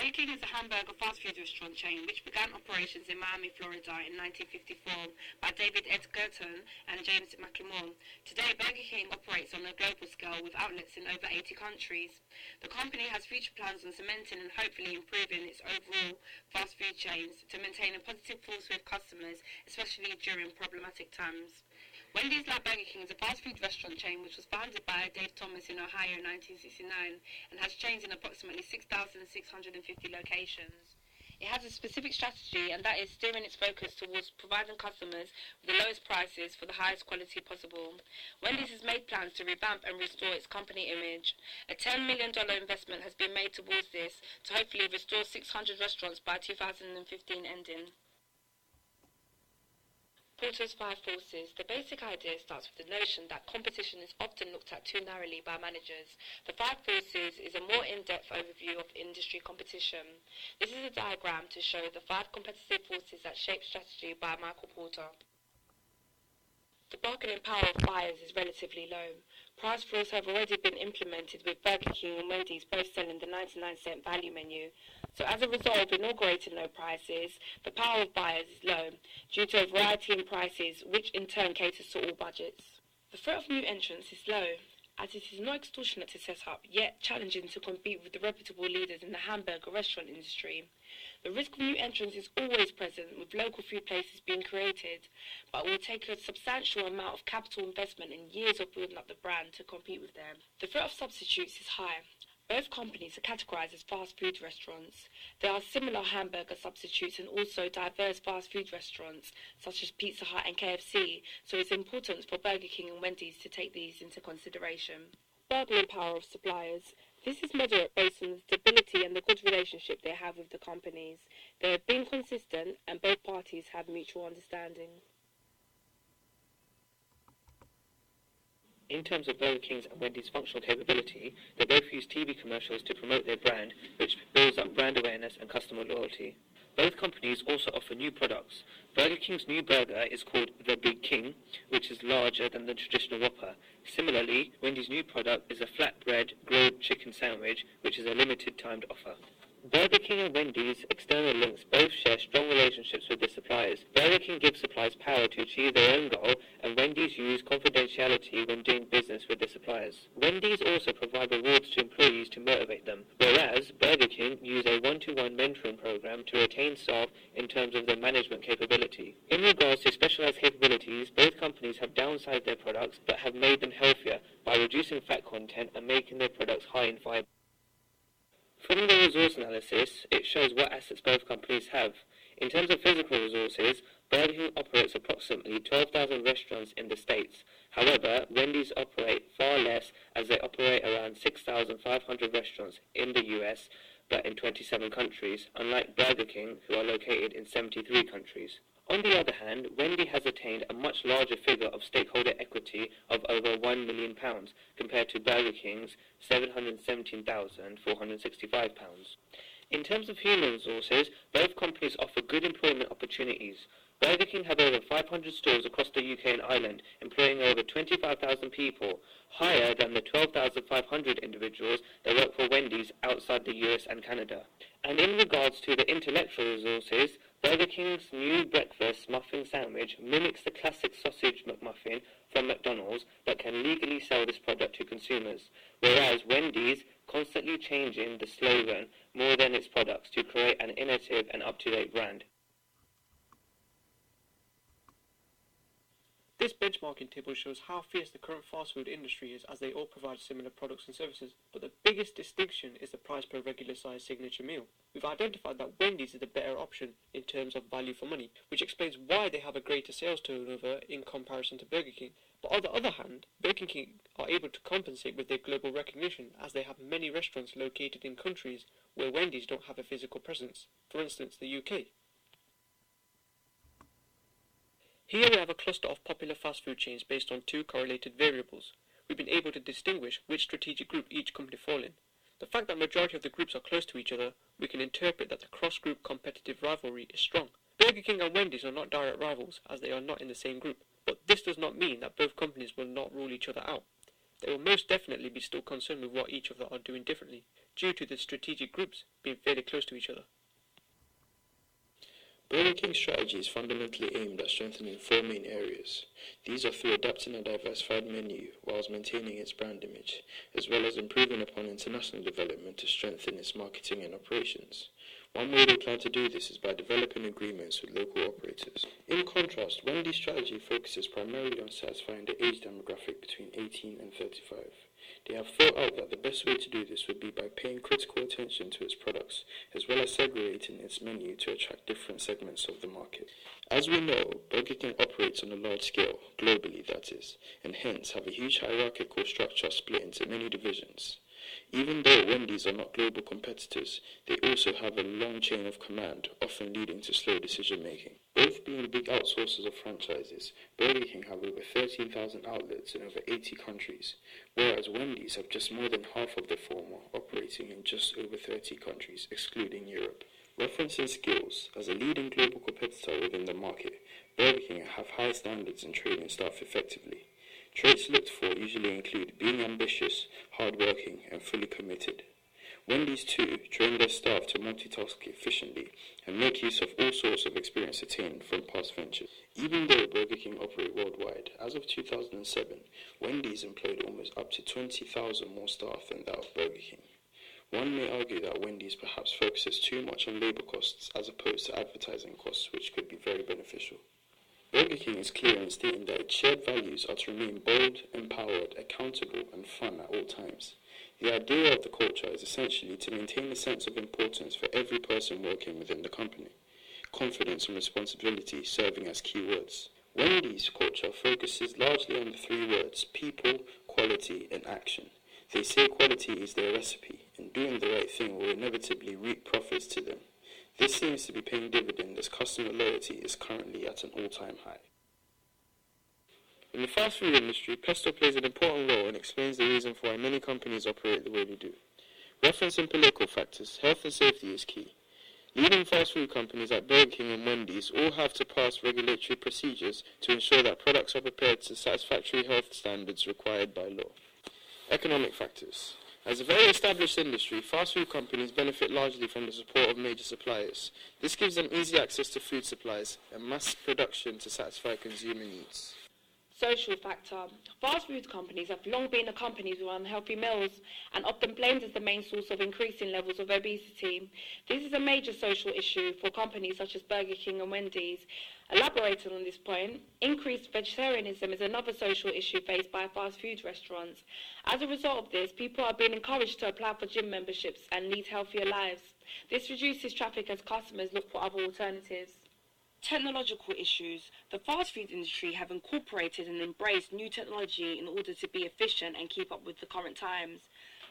Burger King is a hamburger fast food restaurant chain which began operations in Miami, Florida in 1954 by David Edgerton and James McLemore. Today, Burger King operates on a global scale with outlets in over 80 countries. The company has future plans on cementing and hopefully improving its overall fast food chains to maintain a positive force with customers, especially during problematic times. Wendy's like Burger King is a fast food restaurant chain which was founded by Dave Thomas in Ohio in 1969 and has chains in approximately 6,650 locations. It has a specific strategy, and that is steering its focus towards providing customers with the lowest prices for the highest quality possible. Wendy's has made plans to revamp and restore its company image. A $10 million investment has been made towards this to hopefully restore 600 restaurants by 2015 ending. Porter's five forces. The basic idea starts with the notion that competition is often looked at too narrowly by managers. The five forces is a more in-depth overview of industry competition. This is a diagram to show the five competitive forces that shape strategy by Michael Porter. The bargaining power of buyers is relatively low. Price floors have already been implemented with Burger King and Wendy's both selling the 99-cent value menu. So as a result of inaugurating low prices, the power of buyers is low due to a variety in prices, which in turn caters to all budgets. The threat of new entrants is low, as it is not extortionate to set up, yet challenging to compete with the reputable leaders in the hamburger restaurant industry. The risk of new entrants is always present, with local food places being created, but it will take a substantial amount of capital investment and years of building up the brand to compete with them. The threat of substitutes is high. Both companies are categorized as fast food restaurants. There are similar hamburger substitutes and also diverse fast food restaurants, such as Pizza Hut and KFC, so it's important for Burger King and Wendy's to take these into consideration. Bargaining power of suppliers. This is moderate based on the stability and the good relationship they have with the companies. They have been consistent and both parties have mutual understanding. In terms of Burger King's and Wendy's functional capability, they both use TV commercials to promote their brand, which builds up brand awareness and customer loyalty. Both companies also offer new products. Burger King's new burger is called the Big King, which is larger than the traditional Whopper. Similarly, Wendy's new product is a flatbread grilled chicken sandwich, which is a limited timed offer. Burger King and Wendy's external links both share strong relationships with their suppliers. Burger King gives suppliers power to achieve their own goal, and Wendy's use confidentiality when doing business with their suppliers. Wendy's also provide rewards to employees to motivate them, whereas Burger King use a one-to-one mentoring program to retain staff in terms of their management capability. In regards to specialized capabilities, both companies have downsized their products but have made them healthier by reducing fat content and making their products high in fiber. From the resource analysis, it shows what assets both companies have. In terms of physical resources, Burger King operates approximately 12,000 restaurants in the States. However, Wendy's operate far less, as they operate around 6,500 restaurants in the US, but in 27 countries, unlike Burger King, who are located in 73 countries. On the other hand, Wendy has attained a much larger figure of stakeholder equity of over £1 million compared to Burger King's £717,465. In terms of human resources, both companies offer good employment opportunities. Burger King have over 500 stores across the UK and Ireland, employing over 25,000 people, higher than the 12,500 individuals that work for Wendy's outside the US and Canada. And in regards to the intellectual resources, Burger King's new breakfast muffin sandwich mimics the classic sausage McMuffin from McDonald's but can legally sell this product to consumers, whereas Wendy's constantly changing the slogan more than its products to create an innovative and up-to-date brand. This benchmarking table shows how fierce the current fast food industry is, as they all provide similar products and services, but the biggest distinction is the price per regular sized signature meal. We've identified that Wendy's is the better option in terms of value for money, which explains why they have a greater sales turnover in comparison to Burger King. But on the other hand, Burger King are able to compensate with their global recognition, as they have many restaurants located in countries where Wendy's don't have a physical presence, for instance the UK. Here we have a cluster of popular fast food chains based on two correlated variables. We've been able to distinguish which strategic group each company fall in. The fact that majority of the groups are close to each other, we can interpret that the cross-group competitive rivalry is strong. Burger King and Wendy's are not direct rivals, as they are not in the same group, but this does not mean that both companies will not rule each other out. They will most definitely be still concerned with what each of them are doing differently, due to the strategic groups being fairly close to each other. Burger King's strategy is fundamentally aimed at strengthening four main areas. These are through adapting a diversified menu whilst maintaining its brand image, as well as improving upon international development to strengthen its marketing and operations. One way they plan to do this is by developing agreements with local operators. In contrast, Wendy's strategy focuses primarily on satisfying the age demographic between 18 and 35. They have thought out that the best way to do this would be by paying critical attention to its products, as well as segregating its menu to attract different segments of the market. As we know, Burger King operates on a large scale, globally that is, and hence have a huge hierarchical structure split into many divisions. Even though Wendy's are not global competitors, they also have a long chain of command, often leading to slow decision making. Both being big outsourcers of franchises, Burger King have over 13,000 outlets in over 80 countries, whereas Wendy's have just more than half of the former, operating in just over 30 countries, excluding Europe. Referencing skills, as a leading global competitor within the market, Burger King have high standards in training staff effectively. Traits looked for usually include being ambitious, hardworking, and fully committed. Wendy's too train their staff to multitask efficiently and make use of all sorts of experience attained from past ventures. Even though Burger King operate worldwide, as of 2007, Wendy's employed almost up to 20,000 more staff than that of Burger King. One may argue that Wendy's perhaps focuses too much on labour costs as opposed to advertising costs, which could be very beneficial. Burger King is clear in stating that its shared values are to remain bold, empowered, accountable, and fun at all times. The idea of the culture is essentially to maintain a sense of importance for every person working within the company, confidence and responsibility serving as key words. Wendy's culture focuses largely on the three words, people, quality, and action. They say quality is their recipe, and doing the right thing will inevitably reap profits to them. This seems to be paying dividends as customer loyalty is currently at an all-time high. In the fast food industry, pesto plays an important role and explains the reason for why many companies operate the way they do. Referencing political factors, health and safety is key. Leading fast food companies like Burger King and Wendy's all have to pass regulatory procedures to ensure that products are prepared to satisfactory health standards required by law. Economic factors. As a very established industry, fast food companies benefit largely from the support of major suppliers. This gives them easy access to food supplies and mass production to satisfy consumer needs. Social factor. Fast food companies have long been accompanied with unhealthy meals and often blamed as the main source of increasing levels of obesity. This is a major social issue for companies such as Burger King and Wendy's. Elaborating on this point, increased vegetarianism is another social issue faced by fast food restaurants. As a result of this, people are being encouraged to apply for gym memberships and lead healthier lives. This reduces traffic as customers look for other alternatives. Technological issues. The fast food industry have incorporated and embraced new technology in order to be efficient and keep up with the current times.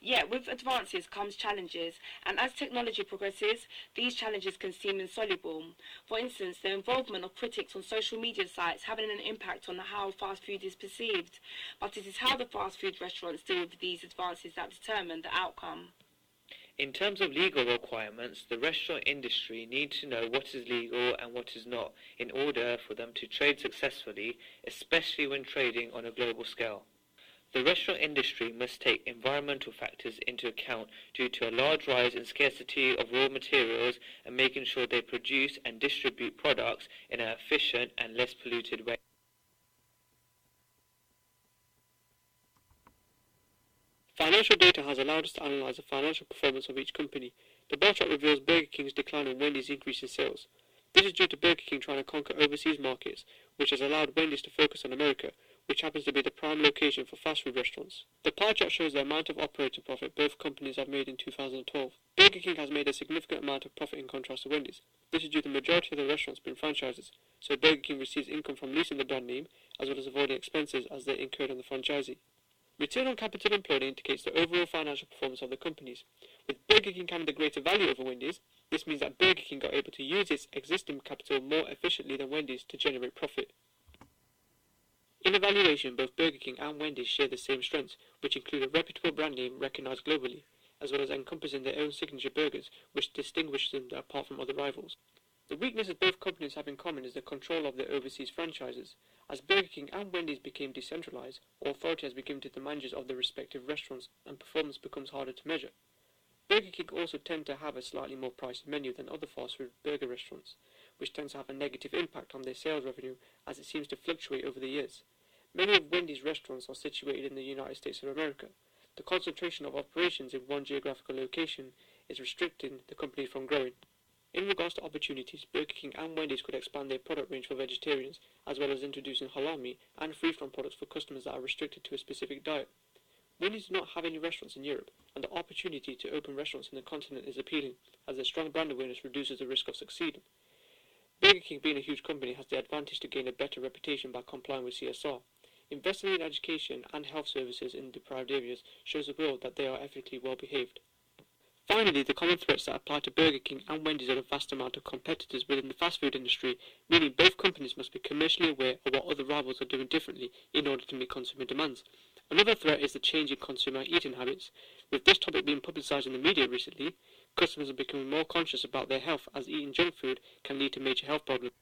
Yet, with advances comes challenges, and as technology progresses, these challenges can seem insoluble. For instance, the involvement of critics on social media sites having an impact on how fast food is perceived. But it is how the fast food restaurants deal with these advances that determine the outcome. In terms of legal requirements, the restaurant industry needs to know what is legal and what is not in order for them to trade successfully, especially when trading on a global scale. The restaurant industry must take environmental factors into account due to a large rise in scarcity of raw materials and making sure they produce and distribute products in an efficient and less polluted way. Financial data has allowed us to analyse the financial performance of each company. The bar chart reveals Burger King's decline and Wendy's increase in sales. This is due to Burger King trying to conquer overseas markets, which has allowed Wendy's to focus on America, which happens to be the prime location for fast food restaurants. The pie chart shows the amount of operating profit both companies have made in 2012. Burger King has made a significant amount of profit in contrast to Wendy's. This is due to the majority of the restaurants being franchises, so Burger King receives income from leasing the brand name, as well as avoiding expenses as they incurred on the franchisee. Return on capital employed indicates the overall financial performance of the companies. With Burger King having the greater value over Wendy's, this means that Burger King are able to use its existing capital more efficiently than Wendy's to generate profit. In evaluation, both Burger King and Wendy's share the same strengths, which include a reputable brand name recognized globally, as well as encompassing their own signature burgers, which distinguishes them apart from other rivals. The weaknesses both companies have in common is the control of their overseas franchises. As Burger King and Wendy's became decentralized, authority has been given to the managers of their respective restaurants and performance becomes harder to measure. Burger King also tend to have a slightly more pricey menu than other fast food burger restaurants, which tends to have a negative impact on their sales revenue as it seems to fluctuate over the years. Many of Wendy's restaurants are situated in the United States of America. The concentration of operations in one geographical location is restricting the company from growing. In regards to opportunities, Burger King and Wendy's could expand their product range for vegetarians, as well as introducing halal meat and free-from products for customers that are restricted to a specific diet. Wendy's does not have any restaurants in Europe, and the opportunity to open restaurants in the continent is appealing, as their strong brand awareness reduces the risk of succeeding. Burger King, being a huge company, has the advantage to gain a better reputation by complying with CSR. Investing in education and health services in deprived areas shows the world that they are ethically well behaved. Finally, the common threats that apply to Burger King and Wendy's are the vast amount of competitors within the fast food industry, meaning both companies must be commercially aware of what other rivals are doing differently in order to meet consumer demands. Another threat is the change in consumer eating habits. With this topic being publicised in the media recently, customers are becoming more conscious about their health, as eating junk food can lead to major health problems.